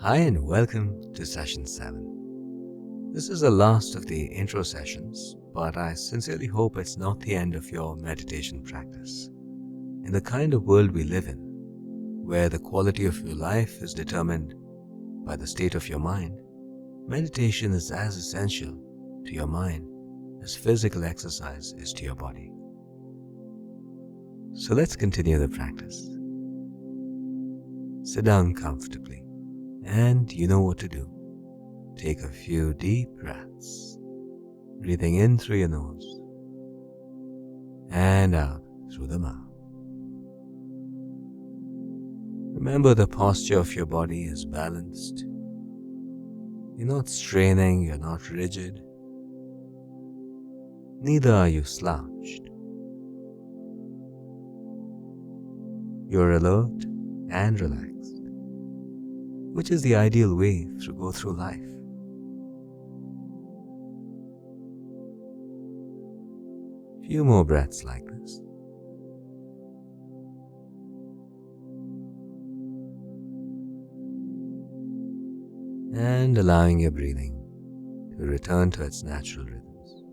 Hi and welcome to session 7. This is the last of the intro sessions, but I sincerely hope it's not the end of your meditation practice. In the kind of world we live in, where the quality of your life is determined by the state of your mind, meditation is as essential to your mind as physical exercise is to your body. So let's continue the practice. Sit down comfortably, and you know what to do. Take a few deep breaths, breathing in through your nose and out through the mouth. Remember, the posture of your body is balanced. You're not straining, you're not rigid. Neither are you slouched. You're alert and relaxed, which is the ideal way to go through life. Few more breaths like this. And allowing your breathing to return to its natural rhythms.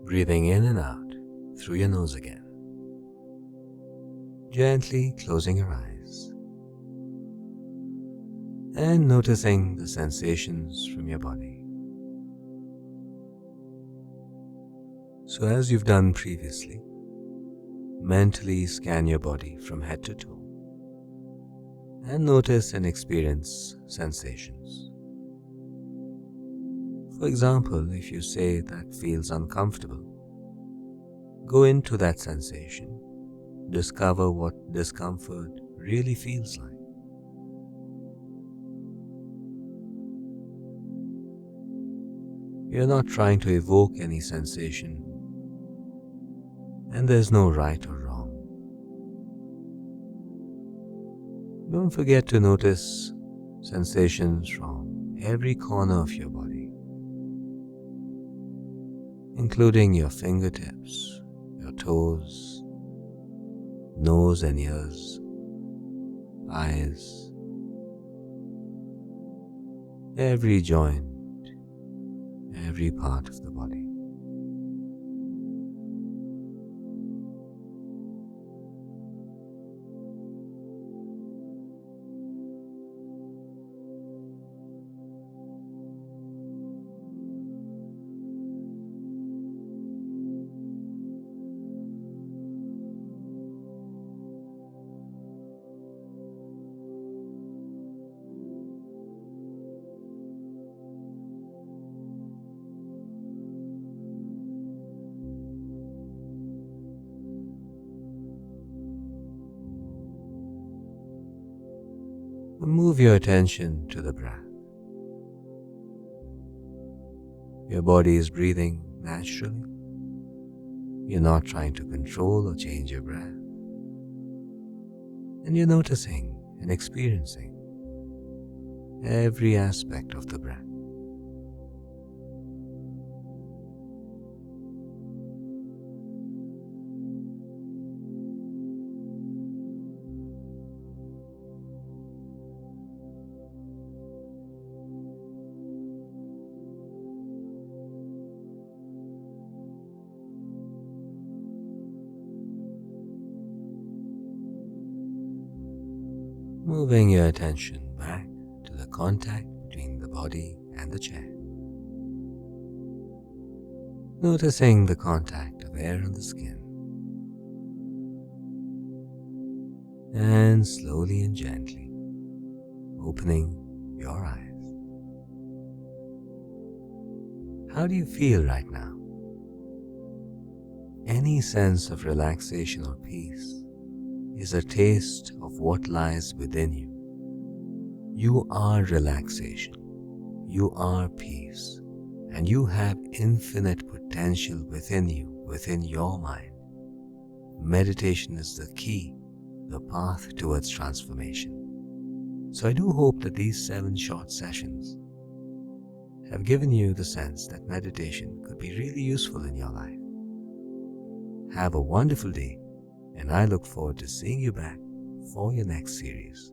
Breathing in and out through your nose again. Gently closing your eyes. And noticing the sensations from your body. So as you've done previously, mentally scan your body from head to toe and notice and experience sensations. For example, if you say that feels uncomfortable, go into that sensation, discover what discomfort really feels like. You're not trying to evoke any sensation, and there's no right or wrong. Don't forget to notice sensations from every corner of your body, including your fingertips, your toes, nose and ears, eyes, every joint, every part of the body. Move your attention to the breath. Your body is breathing naturally. You're not trying to control or change your breath. And you're noticing and experiencing every aspect of the breath. Moving your attention back to the contact between the body and the chair. Noticing the contact of air on the skin. And slowly and gently opening your eyes. How do you feel right now? Any sense of relaxation or peace is a taste of what lies within you. You are relaxation, you are peace, and you have infinite potential within you, within your mind. Meditation is the key, the path towards transformation. So I do hope that these 7 short sessions have given you the sense that meditation could be really useful in your life. Have a wonderful day, and I look forward to seeing you back for your next series.